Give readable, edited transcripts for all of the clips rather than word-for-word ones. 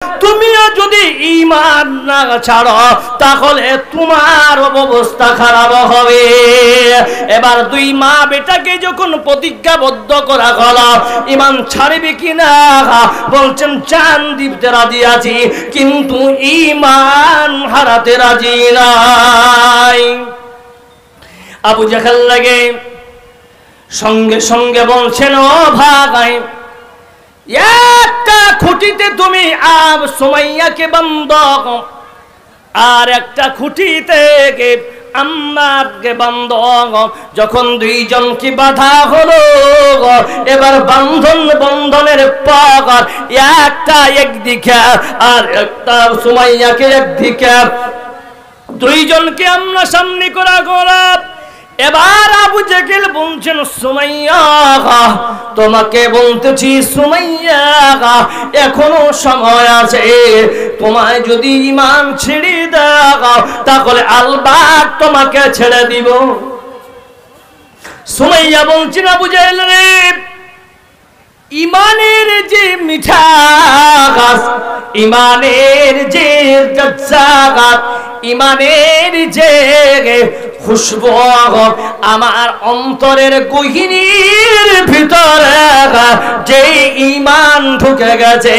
তুমিও যদি ঈমান না ছাড়ো তাহলে তোমার অবস্থা খারাপ হবে। এবার দুই মা বেটাকে যখন প্রতিজ্ঞাবদ্ধ করা হলো ঈমান ছাড়বে কিনা, বলছেন জান দিতে রাজি আছি কিন্তু ঈমান হারাতে রাজি নাই। আবু জাহেল লাগে সঙ্গে সঙ্গে বলছেন, ও ভাই, একটা খুঁটিতে তুমি সুমাইয়াকে বান্ধ আর একটা খুঁটিতে আম্মারকে বান্ধ। যখন দুইজনকে বাধা হলো এবার বন্ধনের পাগর একটা একদিকে আর একটা সুমাইয়াকে একদিকে, দুইজনকে আমরা সামনে করা গোলাপ। এবার আবু জাহেল বলছেন, সুমাইয়া তোমাকে বলতেছি, সুমাইয়া এখনো সময় আছে, তোমায় যদি ঈমান ছেড়ে দাও তাহলে আলবাত তোমাকে ছেড়ে দিব। সুমাইয়া বলছেন, আবু জাহেল রে, ঈমানের যে মিঠা গাছ, ঈমানের যে জাজ্জাগাত, ঈমানের যে খুশবু আমার অন্তরের গহীনের ভিতরে যে ঈমান ঢুকে গেছে,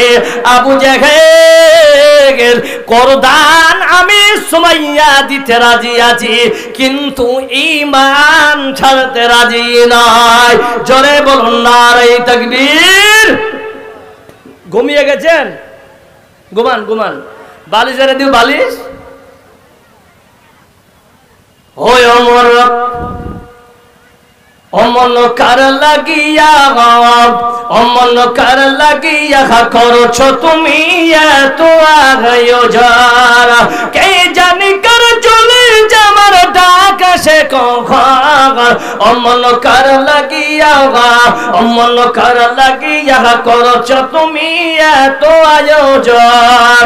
আবু জাহেল করদান আমি সুমাইয়া দিতে রাজি আছি কিন্তু ঈমান ছাড়তে রাজি নয়। জোরে বলুন নারে তাকবীর। ঘুমিয়ে গেছেন? ঘুমান বালিশ এনে দিও, বালিশ। ওই অমন কার লাগিয়া করছো তুমি এত আয়োজন, কে জানি কার চলে যাবার ডাক সে কখন, অমন কার লাগিয়া করছো তুমি এত আয়োজন।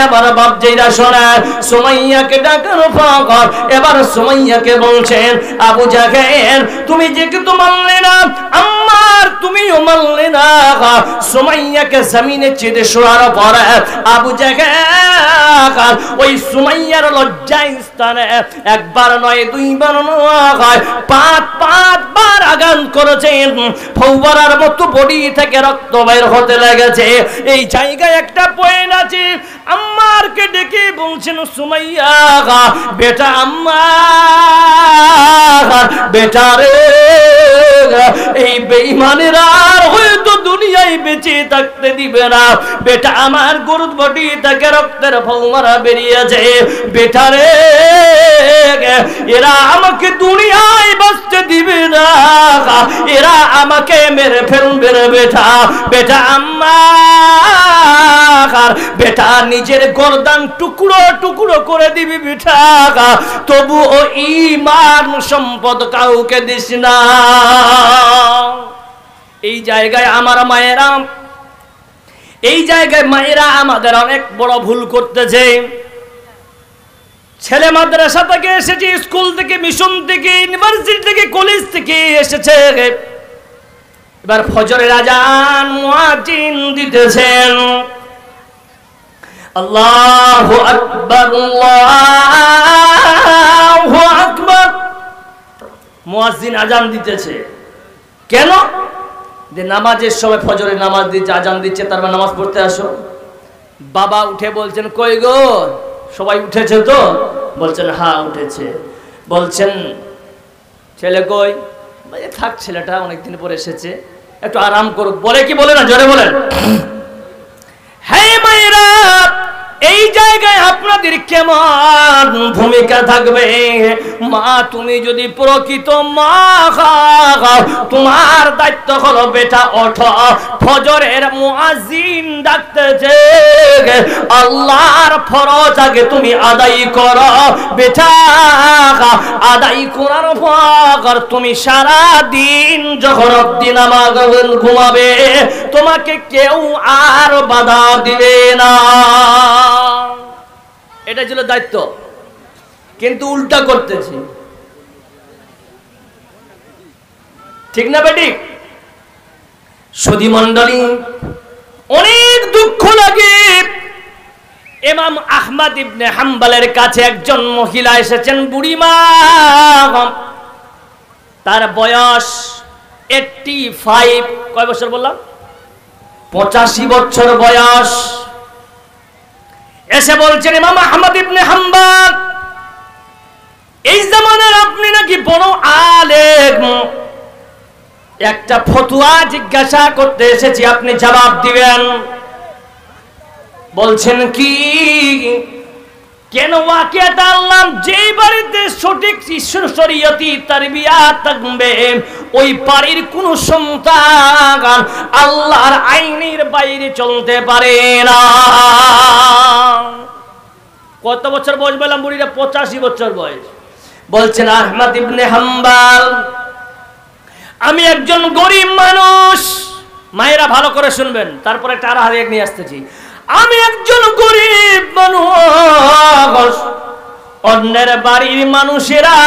এবার বাপ যেটা শোনা সুমাইয়াকে ডাকার পর এবার সুমাইয়াকে বলছেন, আবু জাহেল তুমি যে কিন্তু মানলে না, আম্মার তুমিও মানলে না। সুমাইয়াকে জমিনে চেয়ে শোয়ার পরে আবু জাহেল ওই সুমাইয়ার লজ্জা স্থানে একবার নয় দুইবার নয় পাঁচবার আঘাত করেছেন। ফৌবারার মতো বডি থেকে রক্ত বের হতে লেগেছে। এই জায়গায় একটা পয়েন্ট আছে, আম্মারকে ডেকে বলছেন, সুমাইয়া বেটা, আম্মার বেটা রে, এই বেঈমানেরা হয়তো দুনিয়ায় বেঁচে থাকতে দিবে না। বেটা আমার গরুর বডি থেকে রক্তের ফৌমারা বেরিয়েছে, বেটা রে এরা আমাকে দুনিয়ায় বাঁচতে দিবে না, এরা আমাকে মেরে ফেলবে রে বেটা। বেটা আম্মার বেটা নিজের গর্দান টুকরো টুকরো করে দিবি বেটা, তবু ও ঈমান সম্পদ কাউকে দিস না। এই জায়গায় আমার মায়েরা, এই জায়গায় মায়েরা আমাদের অনেক বড় ভুল করতেছে। ছেলে মাদ্রাসা থেকে এসেছে, স্কুল থেকে, মিশন থেকে, ইউনিভার্সিটি থেকে, কলেজ থেকে এসেছে, এবার ফজরের আজান মুয়াজ্জিন দিতেছেন, আল্লাহু আকবার আল্লাহু আকবার, মুয়াজ্জিন আজান দিতেছে। কেন? যে নামাজের সময় ফজরের নামাজ দিচ্ছে, আজান দিচ্ছে, তারপর নামাজ পড়তে আসো। বাবা উঠে বলছেন, কই গো সবাই উঠেছে তো? বলছেন হ্যাঁ উঠেছে। বলছেন ছেলে কই? থাক, ছেলেটা অনেকদিন পরে এসেছে, একটু আরাম করুক। বলে কি বলে না? জোরে বলেন। হ্যাঁ মায়েরা, এই জায়গায় আপনাদের কেমন ভূমিকা থাকবে? মা তুমি যদি প্রকৃত মা তোমার দায়িত্ব হলো বেটা ওঠো, ফজরের মুয়াজ্জিন ডাকতেছে, আল্লাহর ফরজ আগে তুমি আদায় করো বেটা। আদায় করার পর তুমি সারা দিন যখন অবধি নামাজ ঘুমাবে তোমাকে কেউ আর বাধা দিবে না। এটা ছিল দায়িত্ব, কিন্তু উল্টা করতেছি, ঠিক না বেটি? সুধী মণ্ডলী, অনেক দুঃখ লাগে ইমাম আহমদ ইবনে হাম্বলের কাছে একজন মহিলা এসেছেন, বুড়িমা, তার বয়স 85, কয় বছর বললাম? 85 বছর বয়স। এসে বলছেন, ইমাম আহমদ ইবনে হাম্বল, এই জামানার আপনি নাকি বড় আলেম, একটা ফতোয়া জিজ্ঞাসা করতে এসেছি, আপনি জবাব দিবেন। বলছেন কি? কেন ওয়াকিয়াটা আল্লাহ যে বাড়িতে সঠিক শরীয়তি তারবিয়াত থাকবে ওই বাড়ির কোন সন্তান আল্লাহর আইনের বাইরে চলতে পারে না। কত বছর বয়স বললাম বুড়িটা? 85 বছর বয়স। বলছেন আহমদ ইবনে হাম্বল, আমি একজন গরিব মানুষ, মায়েরা ভালো করে শুনবেন, তারপরে একটা আর হারিয়ে নিয়ে আসতেছি। আমি একজন গরিব মানুষ, অন্যের বাড়ির মানুষেরা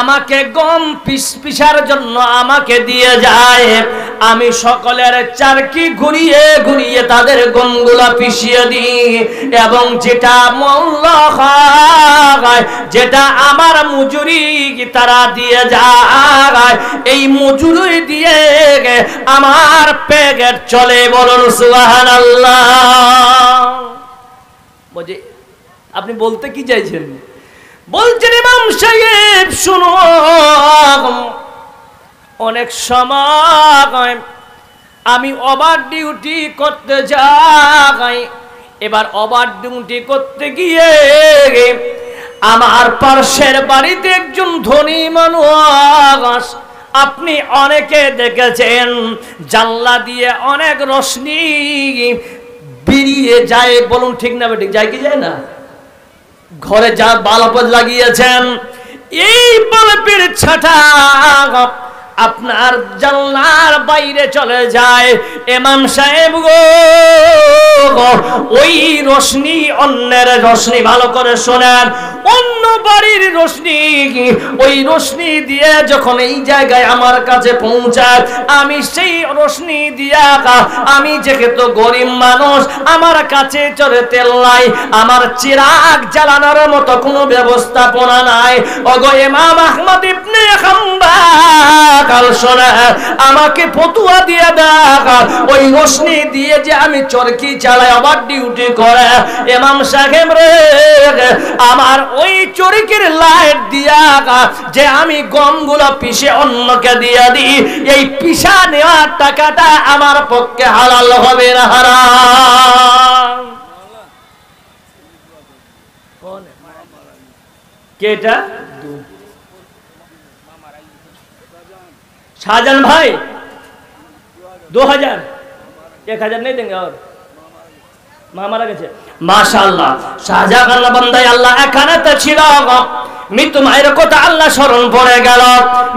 আমাকে গম পিসার জন্য আমাকে দিয়ে যায়, আমি সকলের চারকি ঘুরিয়ে ঘুরিয়ে তাদের গমগুলা পিষিয়ে দিই, এবং যেটা মূল্য হয়, যেটা আমার মজুরি তারা দিয়ে যায়, এই মজুরি দিয়ে আমার পেট চলে। বলুন সুবহানাল্লাহ। বুঝি আপনি বলতে কি চাইছেন? বলছেন ইমাম সাহেব শুনো, অনেক সময় আমি ওভার ডিউটি করতে যাই, এবার ওভার ডিউটি করতে গিয়ে আমার পাশের বাড়িতে একজন ধনী মানুষ, আপনি অনেকে দেখেছেন জানলা দিয়ে অনেক রোশনি বেরিয়ে যায়। বলুন ঠিক না বেঠিক? যায় কি যায় না? ঘরে যা বাল্ব লাগিয়েছেন, এই বাল্বের ছাটা আপনার জানলার বাইরে চলে যায়। ইমাম সাহেব গো, ওই রোশনি অন্যের রোশনি, ভালো করে শোনেন, অন্য বাড়ির রোশনি, ওই রোশনি দিয়ে যখন এই জায়গায় আমার কাছে পৌঁছায়, আমি সেই রোশনি দিয়া, আমি যেহেতু গরিব মানুষ, আমার কাছে চলে তেল নাই, আমার চিরাগ জ্বালানোর মতো কোনো ব্যবস্থাপনা নাই। ওগো ইমাম আহমদ ইবনে হাম্বল, শোনা, আমাকে ফতুয়া দিয়ে দেখা, ওই রোশনি দিয়ে যে আমি চরকি চালাই, আবার ডিউটি করে, ইমাম সাহেব রে, আমার ওই চরকির লাইট দিয়া যে আমি গমগুলো পিষে অন্যকে দিয়ে দিই, এই পিষা নেওয়ার টাকাটা আমার পক্ষে হালাল হবে না হারাম? কেটা शाहजहां भाई 2000 1000 नहीं देंगे और मारा গেছে মাশাআল্লাহ। শাহজাহান বান্দায় আল্লাহ এখানে তো ছিল, মৃত্যু মায়ের কথা আল্লাহ স্মরণ পড়ে গেল।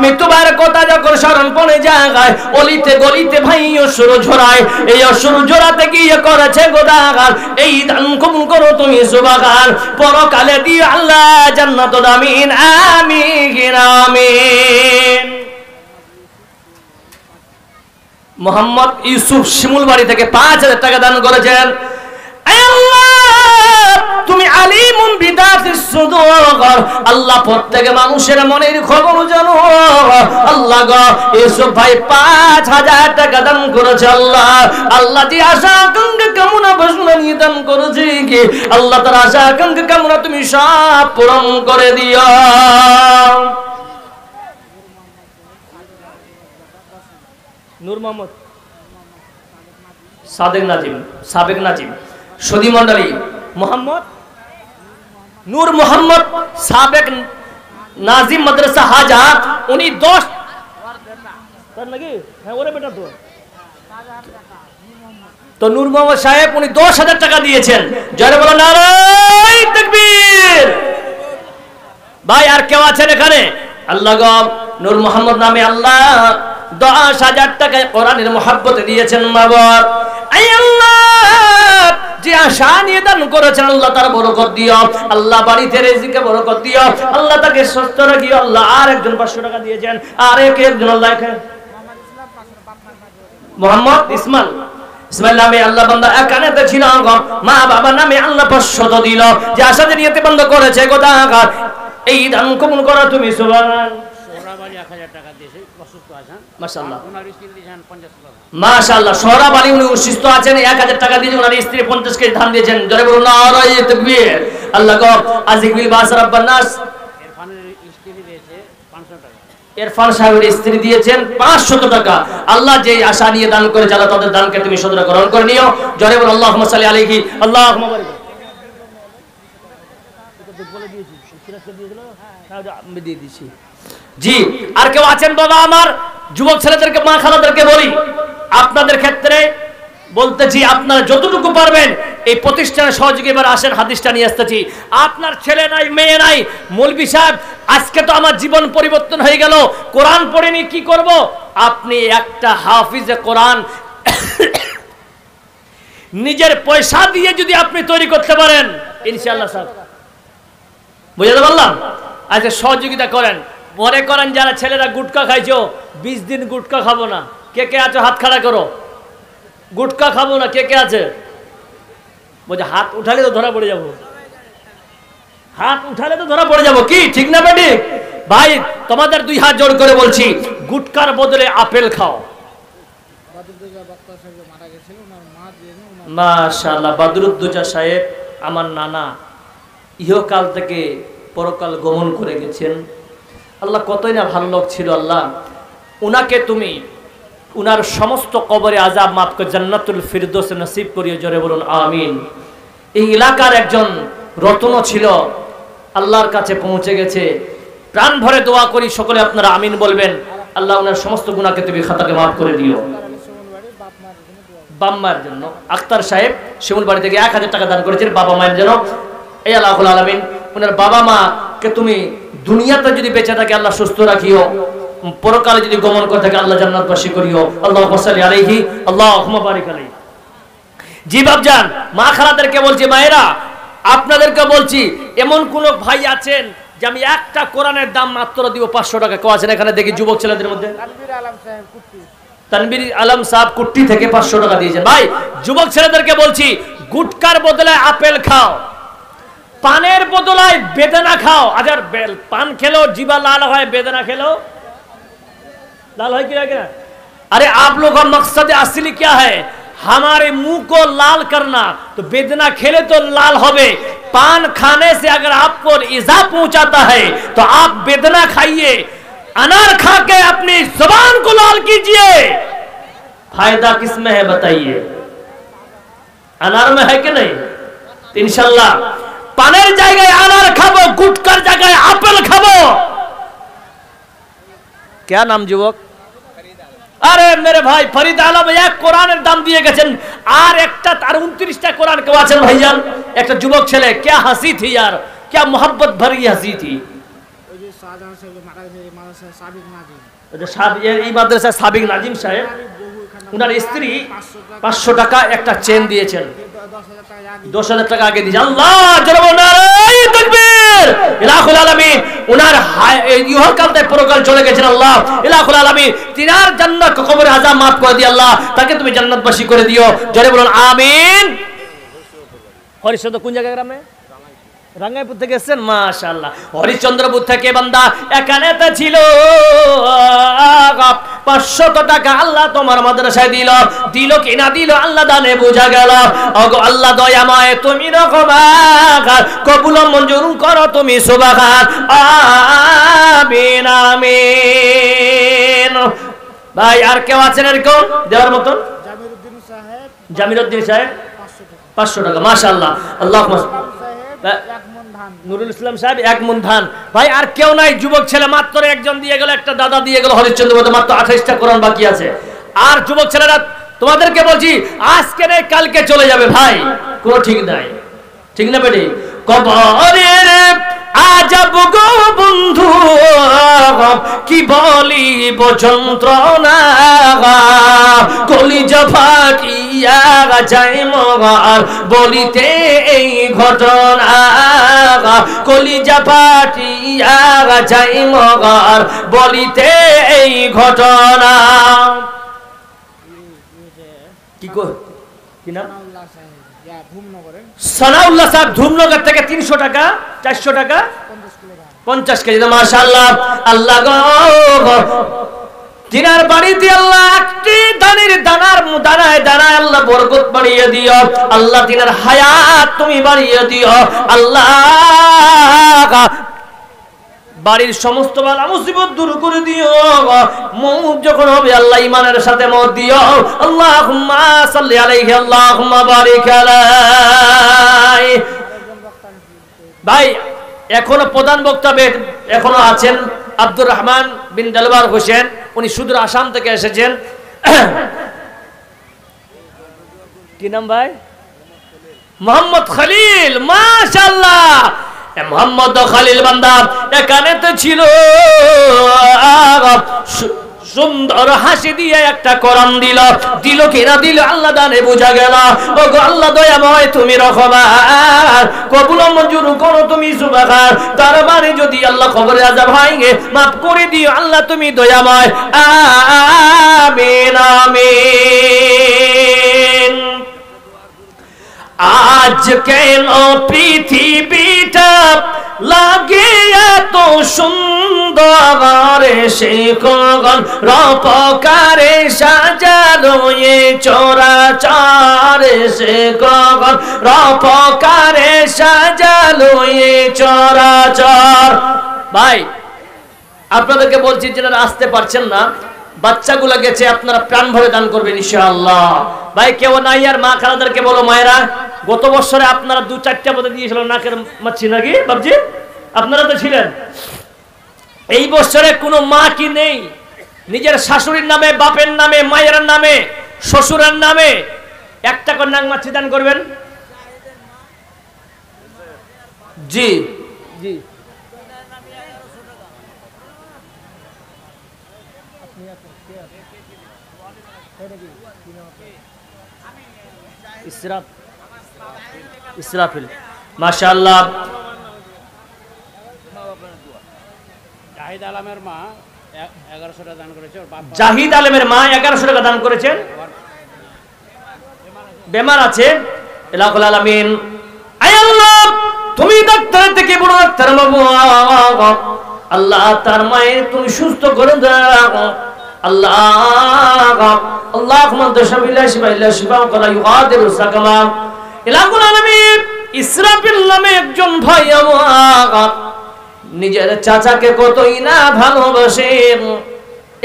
মৃত্যু মায়ের কথা যখন স্মরণ পড়ে যায়, অলিতে গলিতে ভাই অশ্রু ঝরায়, এই অশ্রু ঝরাতে গিয়ে করেছে গোদাগার, এই দান কবুল করো তুমি সুবহান, পরকালে দিয়ে আল্লাহ জান্নাত আমিন আমিন আমিন। মোহাম্মদ ইউসুফ শিমুলবাড়ি থেকে 5000 টাকা দান করেছেন। তুমি আলিমুন বিদাতিস সুদূর, আল্লাহ প্রত্যেক মানুষের মনের খবর জানো। আল্লাহ গো, ইউসুফ ভাই 5000 টাকা দান করেছে। আল্লাহ আল্লাহ যে আশা আকাঙ্ক্ষা কামনা বাসনা নিয়ে দান করেছে, কি আল্লাহ তার আশা আকাঙ্ক্ষা কামনা তুমি সব পূরণ করে দিও। নূর মোহাম্মদ সাবেক নাজিম সদী মন্ডলী, মোহাম্মদ নূর মোহাম্মদ সাবেক নাজিম মাদ্রাসা হাজার, উনি 10 নাকি, হ্যাঁ ওরে বেটা তো নূর মোহাম্মদ সাহেব উনি 10,000 টাকা দিয়েছেন। জয় বলো নারায়ে তাকবীর। ভাই আর কেউ আছেন এখানে? আল্লাহ গো, নূর মোহাম্মদ নামে আল্লাহ 10,000 টাকা কোরআনের মহব্বতে দিয়েছেন। বাবার আই আল্লাহ যে আশা নিয়ে দান করেছেন, আল্লাহ তার বরকত দিও, আল্লাহ বাড়িতে রিজিকে বরকত দিও, আল্লাহ তাকে সুস্থ রাখিও। আল্লাহ আর একজন 500 টাকা দিয়েছেন, আর একজন আল্লাহ মোহাম্মদ ইসমাইল বিসমিল্লাহ নামে আল্লাহ বান্দা একানেতে ছিল মা বাবা নামে আল্লাহ 500 দিল যে আশাতে নিয়তে বন্ধ করেছে গোদাগার এই দান কবুল করো তুমি সুবহান সোহরাবাড়ি 1000 টাকা দিয়েছে অসুস্থ আছেন মাশাআল্লাহ ওনার স্ত্রী দিয়েছেন 50 টাকা মাশাআল্লাহ সোহরাবাড়ি উনি অসুস্থ আছেন 1000 টাকা দিয়ে ওনার স্ত্রী 50 কেজি ধান দিয়েছেন জোরে বলুন নারায়ে তাকবীর আল্লাহ গো আজিকিল বাস রাব্বান নাস ইরফানের স্ত্রী দিয়েছে 500 টাকা ইরফান সাহেবের স্ত্রী দিয়েছেন 500 টাকা আল্লাহ যেই আশা নিয়ে দান করে যারা তাদের দানকে তুমি সদর গ্রহণ করে নিও জোরে বলুন আল্লাহুম্মা সাল্লি আলাইহি আল্লাহুম্মা বারিক বলে দিয়েছি সিরাজকে দিয়ে দিলো হ্যাঁ আমি দিয়ে দিয়েছি জি আর কেউ আছেন বাবা আমার যুবক ছেলেদেরকে মা খালাদেরকে বলি আপনাদের ক্ষেত্রে বলতেছি আপনারা যতটুকু পারবেন এই প্রতিষ্ঠানের সহযোগী এবার আসেন হাদিসটা নিয়ে আসতেছি আপনার ছেলে নাই মেয়ে নাই মৌলভী সাহেব আজকে তো আমার জীবন পরিবর্তন হয়ে গেল কোরআন পড়েনি কি করব আপনি একটা হাফিজে কোরআন নিজের পয়সা দিয়ে যদি আপনি তৈরি করতে পারেন ইনশাআল্লাহ স্যার বুঝতে পারলাম আচ্ছা সহযোগিতা করেন মনে করেন যারা ছেলেরা গুটকা খাইছো 20 দিন গুটকা খাবো না কে কে আছো হাত খাড়া করো গুটকা খাবো না কে কে আছে বলছে হাত উঠালে তো ধরা পড়ে যাবো হাত উঠালে তো ধরা পড়ে যাবো কি ঠিক না বেটি ভাই তোমাদের 2 হাত জোড় করে বলছি গুটকার বদলে আপেল খাও মাশাআল্লাহ বদরুদ্দোজা সাহেব আমার নানা ইহকাল থেকে পরকাল গমন করে গেছেন আল্লাহ কতই না ভালো লোক ছিল আল্লাহ উনাকে তুমি উনার সমস্ত কবরে আযাব মাফ করে জান্নাতুল ফিরদৌস নসিব করিও জোরে বলুন আমিন এই এলাকার একজন রত্ন ছিল আল্লাহর কাছে পৌঁছে গেছে প্রাণ ভরে দোয়া করি সকলে আপনারা আমিন বলবেন আল্লাহ উনার সমস্ত গুনাহকে তুমি খাতাকে মাফ করে দিও বাম্মার জন্য আক্তার সাহেব শিমুলবাড়ি থেকে 1000 টাকা দান করেছেন বাবা মায়ের জন্য এই আল্লাহুল আলামিন উনার বাবা মা কে তুমি দুনিয়াতে যদি বেঁচে থাকে আল্লাহ সুস্থ রাখিও পরকালে যদি গমন করে থাকে আল্লাহ জান্নাতবাসী করিও আল্লাহুম্মা সাল্লি আলাইহি আল্লাহুম্মা বারিক আলাইহি জি বাপজান মা খালাদেরকে বলছি মায়েরা আপনাদেরকে বলছি এমন কোন ভাই আছেন যে আমি একটা কোরআনের দাম মাত্র দিব 500 টাকা কেউ আছেন এখানে দেখি যুবক ছেলেদের মধ্যে তানবীর আলম সাহেব কুট্টি থেকে 500 টাকা দিয়েছেন ভাই যুবক ছেলেদেরকে বলছি গুটকার বদলে আপেল খাও পানের বদলায় বেদানা খাও আজার পান খেলো জিবা লাল হয় বেদাना খেলো लाल है क्या अरे आप लोग का मकसद असली क्या है हमारे मुंह को लाल करना तो बेदना खेले तो लाल होवे पान खाने से अगर आपको इजा पहुंचाता है तो आप बेदना खाइए अनार खा के अपनी जुबान को लाल कीजिए फायदा किसमें है बताइए अनार में है कि नहीं तो इंशाल्लाह पानेर जगह अनार खाबो गुटकार जगह আপেল खाबो क्या नाम युवक अरे मेरे भाई फरीद आलम एक কোরআনের দাম দিয়ে গেছেন আর একটা আর 29টা কোরআন কেউ আছেন ভাইজান একটা যুবক ছেলে क्या हंसी थी यार क्या मोहब्बत भरी हंसी थी ওই যে শাহজাহান সাহেব মারা গেছে মাদ্রাসা সাবিক নাজিম ওই যে এই মাদ্রাসা সাবিক নাজিম সাহেব উনার স্ত্রী 500 টাকা একটা চেন দিয়েছেন 10000 টাকা আগে দিয়েছেন আল্লাহ জোরে বলুন নারায়ে তাকবীর ইলাহুল আলামিন উনার ইহকালতে পরকাল চলে গেছেন আল্লাহ ইলাহুল আলামিন তিনার জান্নাত কবরে আযাব maaf করে দি আল্লাহ তাকে তুমি জান্নাতবাসী করে দিও জোরে বলুন আমিন হরিচন্দ্র কোন জায়গা গ্রামে রাঙ্গাইপুর থেকে এসেছেন মাশাআল্লাহ হরিচন্দ্রপুর থেকে বান্দা এখানেতে ছিল 500 টাকা আল্লাহ তোমার মাদ্রাসায় দিল কি না দিল আল্লাহ দানে বোঝা গেল ওগো আল্লাহ দয়াময় তুমি রহমান কবুল মঞ্জুর করো তুমি সুবহান আমিন আমিন ভাই আর কেউ আছেন এরকম দেওয়ার মতন জামিরউদ্দিন সাহেব 500 টাকা মাশাআল্লাহ আল্লাহুম্মা নুরুল ইসলাম সাহেব 1 মন ধান ভাই আর কেউ নাই যুবক ছেলে মাত্র একজন দিয়ে গেল একটা দাদা দিয়ে গেল হরিচন্দ্রপুরে মাত্র 28টা কোরআন বাকি আছে আর যুবক ছেলেরা তোমাদেরকে বলছি আজকে নেই কালকে চলে যাবে ভাই কোনো ঠিক নাই ঠিক না বেটি কবরের আজব গো বন্ধু কি বলিব যন্ত্রণা কলিজা ফাটিয়া যায় মগার বলিতে এই ঘটনা কলিজা ফাটিয়া যায় মগার বলিতে এই ঘটনা কি কি নাম? সানাউল্লাহ সাহেব, ধুমনগরে। সানাউল্লাহ সাহেব ধুমনগর থেকে 300 টাকা, 400 টাকা, 50 কেজি। মাশাআল্লাহ, আল্লাহ গো, তিনার বাড়িতে আল্লাহ একটি দানের দানায় দানায় আল্লাহ বরকত বাড়িয়ে দিও আল্লাহ, তিনার হায়াত তুমি বাড়িয়ে দিও আল্লাহ, বাড়ির সমস্ত বালা মুসিবত দূর করে দিও, মউত যখন হবে আল্লাহ ঈমানের সাথে মউত দিও। আল্লাহুম্মা সাল্লি আলাইহি, আল্লাহুম্মা বারিক আলাইহি। ভাই এখনো প্রধান বক্তা এখনো আছেন আব্দুর রহমান বিন দেলবার হোসেন, উনি সুদূর আসাম থেকে এসেছেন। কি নাম ভাই? মোহাম্মদ খলিল। মাশাআল্লাহ, মোহাম্মদ খলিল বান্দা এখানে তো ছিল, সুন্দর হাসি দিয়ে একটা কোরআন দিল কিনা দিল আল্লাহ দানে বোঝা গেল। ও গো আল্লাহ দয়াময়, তুমি রহমান, কবুল মঞ্জুর করো তুমি সুবহান। তার মানে যদি আল্লাহ কবরে আযাব ভাঙে মাফ করে দিও আল্লাহ, তুমি দয়াময়। আমিন আমিন। আজ কেন পৃথিবীটা লাগে এত সুন্দর, সে গগন রূপকারে সাজালো এ চরাচর, সে গগন রূপকারে সাজালো এ চরাচর। ভাই আপনাদেরকে বলছি, যারা আসতে পারছেন না, বাচ্চাগুলা গেছে, আপনারা প্রাণ ভরে দান করবেন ইনশাআল্লাহ। ভাই কেউ নাই আর মা খালাদেরকে বলো, মায়েরা গত বছরে আপনারা 2-4টা মতো দিয়েছিল নাকের মাছি নাকি বাবজি, আপনারা তো ছিলেন। এই বছরে কোনো মা কি নেই নিজের শাশুড়ির নামে, বাপের নামে, মায়ের নামে, শ্বশুরের নামে 1 টাকা নাক মাছি দান করবেন? জি জি। ইসরাফিল, মাশাআল্লাহ। জাহিদ আলমের মা 1100 টাকা দান করেছে। জাহিদ আলমের মা 1100 টাকা দান করেছেন, বেমার আছে। ইলাহুল আলামিন, আয় আল্লাহ তুমি ডাক্তার থেকে বড় ডাক্তার বাবু, আল্লাহ তার মায়ের তুমি সুস্থ করে দাও আল্লাহ। আল্লাহুম্মা তাশাবিল্লাহ শিফা শিফা ওয়া ইউগাদিরু সাকামা। ইলাহুল আলামিন, ইসরাফিল নামে একজন ভাই আমার নিজের চাচাকে কতই না ভালোবাসে।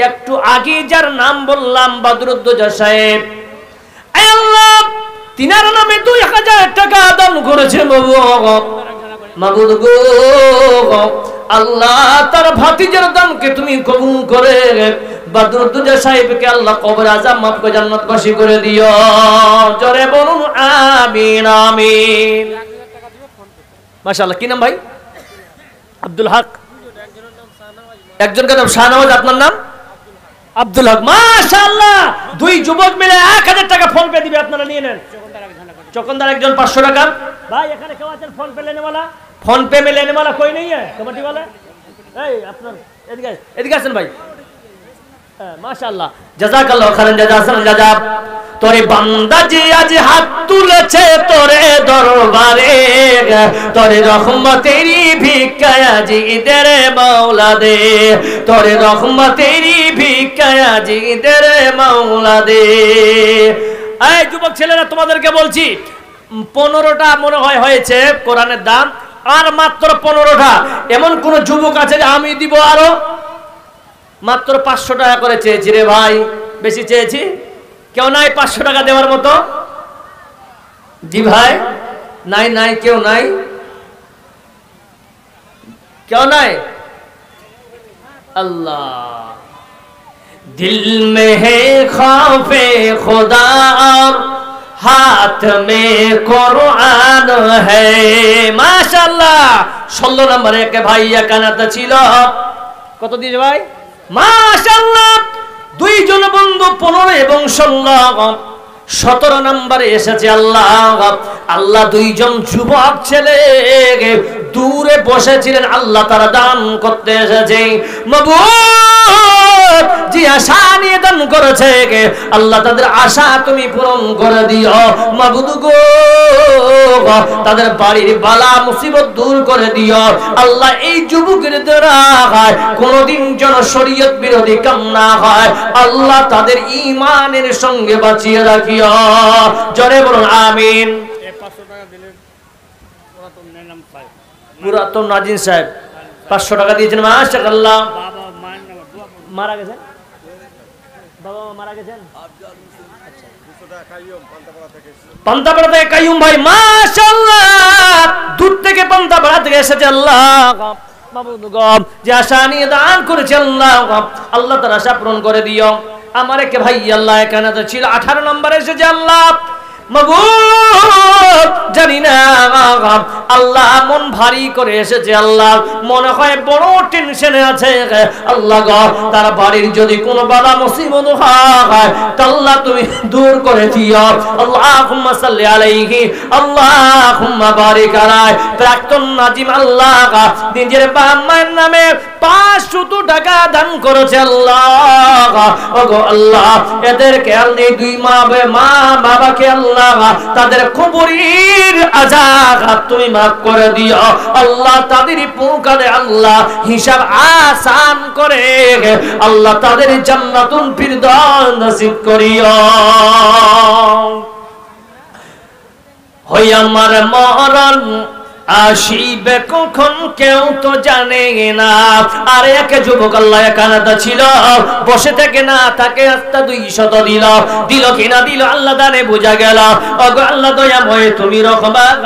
একটু আগে যার নাম বললাম বদরুদ্দোজা সাহেব, আয় আল্লাহ তিনার নামে 2000 টাকা দান করেছে মাবুদ গো। আল্লাহ তার ভাতিজার দানকে তুমি কবুল করে বদরুদ্দোজা সাহেবকে আল্লাহ কবর আযাব মাফ করে জান্নাতবাসী করে দিও। জোরে বলুন আমিন আমিন। মাশাআল্লাহ। কি নাম ভাই? আব্দুল হক। একজনের নাম শাহনওয়াজ, আপনার নাম? আব্দুল হক। মাশাআল্লাহ, 2 যুবক মিলে 1000 টাকা ফোন পে দিবে, আপনারা নিয়ে নেন। চকনদার একজন 500 টাকা। ভাই এখানে কেউ আছেন ফোন পে लेने वाला? ফোন পে में लेने वाला कोई नहीं है? कमेटी वाला? এই আপনার এদিকে আসেন ভাই। মাশাআল্লাহ, জাযাকাল্লাহু খাইরান জাযাসান জাযা। তোরে বান্দা যে আজ হাত তুলেছে তোরে দরবারে, তোরে রহমতেরি ভিক্ষায় জিদের মাওলা দে, তোরে রহমতেরি ভিক্ষায় জিদের মাওলা দে। এই যুবক ছেলেরা তোমাদেরকে বলছি, 15টা মনে হয় হয়েছে কোরআনের দাম, আর মাত্র 15টা। এমন কোন যুবক আছে যে আমি দিব আরো? মাত্র 500 টাকা করে চেয়েছি রে ভাই, বেশি চেয়েছি? কেউ নাই 500 টাকা দেওয়ার মতো? জি ভাই, নাই নাই, কেউ নাই, কেউ নাই। আল্লাহ, দিল মে হে খৌফে খুদা, হাত মে কুরআন হে। মাশাআল্লাহ, 16 নম্বরে এক ভাই একানাতে ছিল। কত দিয়েছে ভাই? মাশাআল্লাহ, 2 জন বন্ধু 15 এবং 16, 17 নম্বরে এসেছে। আল্লাহ 2 জন যুবক ছেলে দূরে বসেছিলেন, আল্লাহ তারা দান করতে এসেছে। মাবুদ যে আশা নিয়ে দান করেছে আল্লাহ তাদের আশা তুমি পূরণ করে দিও মাবুদ গো, তাদের বাড়ির বালা মুসিবত দূর করে দিও আল্লাহ। এই যুবকের দ্বারা কোনদিন যেন শরীয়ত বিরোধী কাম না হয় আল্লাহ, তাদের ঈমানের সঙ্গে বাঁচিয়ে রাখিও। জোরে বলুন আমিন। 500 টাকা দিলেন পুরাতন নাজিম সাহেব 500 টাকা দিয়েছেন, মাশাআল্লাহ। বাবা মায়ের নাম দোয়া মারা গেছেন, বাবা মা মারা গেছেন। পান্তাপাড়া থেকে কাইয়ুম ভাই, মাশাআল্লাহ, দূর থেকে পান্তাপাড়া থেকে এসেছে। আল্লাহ মাবুদ গো, যে আশা নিয়ে দান করেছে আল্লাহ, আল্লাহ তার আশা পূরণ করে দিও। আমার এক ভাই আল্লাহ এখানে তো ছিল 18 নম্বরে এসেছে। আল্লাহ মাবুদ জানি না আল্লাহ মন ভারী করে এসেছে আল্লাহ, মনে হয় বড় টেনশনে আছে আল্লাহ গো। তার বাড়ির যদি কোনো বালা মুসিবত হয় আল্লাহ তুমি দূর করে দিও। আল্লাহুম্মা সাল্লি আলাইহি আল্লাহুম্মা বারিক আলাইহি। প্রাক্তন নাজিম আল্লাহ নিজের বাবা মায়ের নামে 500 টাকা দান করেছে আল্লাহ। ওগো আল্লাহ, এদেরকে আল্লাহ দুই মা বাবাকে আল্লাহ তাদের কবরের আযাব তুমি মাফ করে দিও আল্লাহ। তাদের পরকালে আল্লাহ হিসাব আসান করে আল্লাহ তাদের জান্নাতুল ফিরদাউস নসিব করিও। হই আমার মরণ আসিবে কখন কেউ তো জানে না। আর এক যুবক আল্লাহ কানাদা ছিল, বসে থেকে না তাকে আস্তা 200 দিল কিনা দিল আল্লাহ দানে বোঝা গেল। ওগো আল্লাহ দয়াময় তুমি রহমান।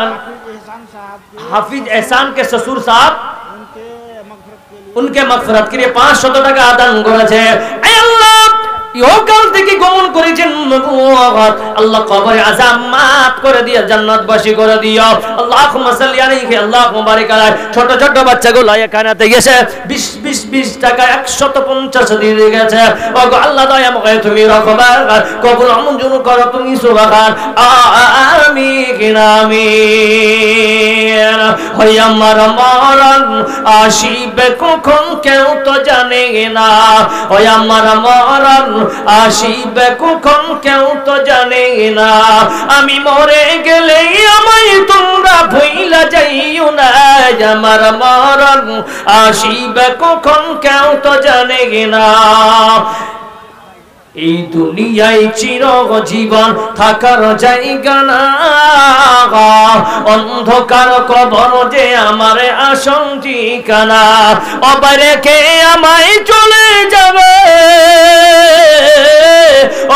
হাফিজ এহসান के ससुर साहब उनके मगफिरत के लिए 500 টাকা দান করেছে। আয় আল্লাহ, ইহকাল থেকে গমন করেছেন আল্লাহ, কবরে আযাব মাফ করে দিও, জান্নাতবাসী করে দিও। আল্লাহুম্মা সাল্লি আলাইহি আল্লাহুম্মা বারিক আলাইহি। ছোট ছোট বাচ্চাগুলো এখানেতে গেছে 20 টাকা 150 দিয়ে গেছে। ওগো আল্লাহ দয়াময় তুমি রহমান, কবুল মঞ্জুর করো তুমি সুবহান আমিন আমিন। হই আমার মরণ আসিবে কখন কেউ তো জানে না। ওই আমার মরণ আসিবে কখন কেউ তো জানে না। আমি মরে গেলে আমায় তোমরা ভুইলা যাইও না। আমার মরণ আসিবে কখন কেউ তো জানে না। এই দুনিয়ায় চিরজীবন থাকার জায়গা না, অন্ধকার কবর যে আমার আসল ঠিকানা। অবারে কে আমায় চলে যাবে,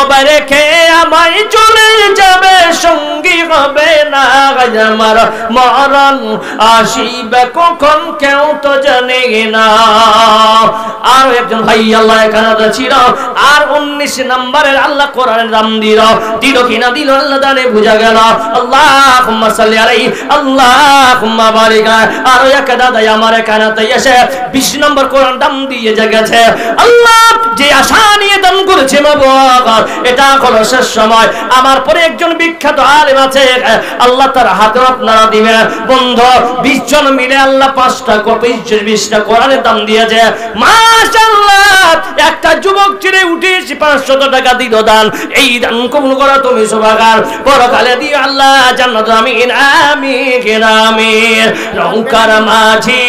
অবারে কে আমায় চলে যাবে, সঙ্গী হবে না। আমার মরণ আসিবে কখন কেউ তো জানে না। আর একজন ভাই আল্লাহ এখানে ছিল, আর 19 নম্বরের আল্লাহ কোরআনের দাম দিল কিনা দিল আল্লাহ দানে বোঝা গেল। আল্লাহুম্মা সাল্লি আলাইহি আল্লাহুম্মা বারিক আলাইহি। আর এক দাদা আমার এখানেতে এসে 20 নম্বর কোরআন দাম দিয়ে গেছে। আল্লাহ যে আশা নিয়ে দান করেছে মাবুদ, এটা হলো শেষ সময়। আমার পরে একজন বিখ্যাত আলেম আছে, আল্লাহ তার হাতে আপনারা দিবেন বন্ধু। 20 জন মিলে আল্লাহ 5টা 20টা কোরআনের দাম দিয়েছে। মাশাআল্লাহ, একটা যুবক ছেড়ে উঠে 500 টাকা দিল দান। এই দান কবুল করো তুমি সুবহান। পরকালে দিও আল্লাহ জান্নাত আমিন আমিন আমিন। নৌকার মাঝি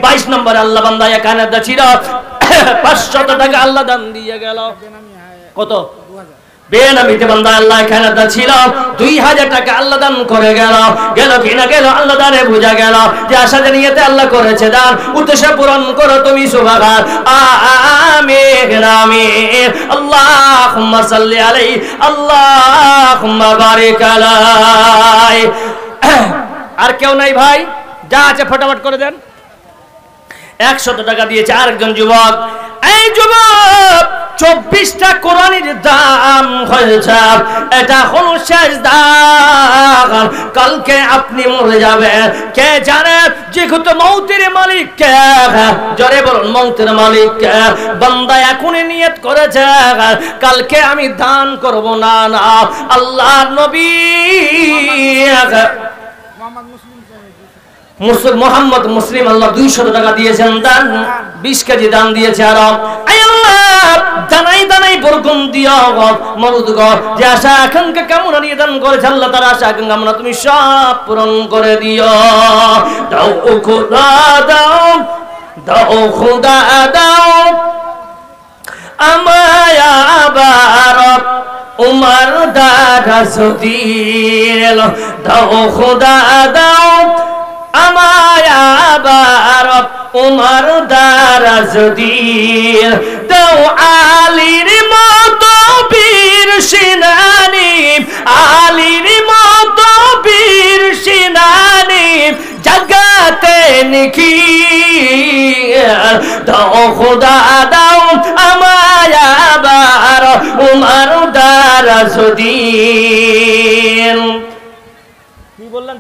22 নম্বর আল্লাহ বান্দা এখানে ছিল, 500 টাকা আল্লাহ দান দিয়ে গেল। কত? বেনামিতে বান্দা আল্লাহ এখানে ছিল, 2000 টাকা আল্লাহ দান করে গেল কিনা গেল আল্লাহ দানে বোঝা গেল। যে আশা নিয়েতে আল্লাহ করেছে দান, উদ্দেশ্য পূরণ করো তুমি সুবহান আমিন আমিন। আল্লাহুম্মা সাল্লি আলাইহি আল্লাহুম্মা বারিক আলাইহি। আর কেউ নাই ভাই? যা আছে ফটাফট করে দেন। 100 টাকা দিয়েছে আরেকজন যুবক। এই যুবক 24টা কোরআনের দাম হয়েছে, এটা হলো শেষ দাম। কালকে আপনি মরে যাবেন, কে জানে? যেহেতু মৌতের মালিক কে, জোরে বলুন মৌতের মালিক কে। বান্দা এখনই নিয়ত করেছে কালকে আমি দান করব না। না, আল্লাহর নবী মোহাম্মদ মুসলিম আল্লাহ 200 টাকা দিয়েছেন দান, 20 কেজি দান দিয়েছে। আর আয় আল্লাহ দানাই দানাই বরকত দিও মরুদ গো, যে আশা আকাঙ্ক্ষা কামনা নিয়ে দান করেছে আল্লাহ তার আশা আকাঙ্ক্ষা কামনা তুমি সব পূরণ করে দিও। দাও ও খোদা দাও, দাও খোদা দাও আমায় আবার উমার দারাজ দিল, দাও খোদা দাও আমায় আবার উমার দারাজ দিল, দাও আলীর মতো বীর সেনানি, আলীর মতো বীর সেনানি জগতে নিখিল, দাও খোদা দাও আমায় আবার উমার দারাজ দিল। কি বললেন?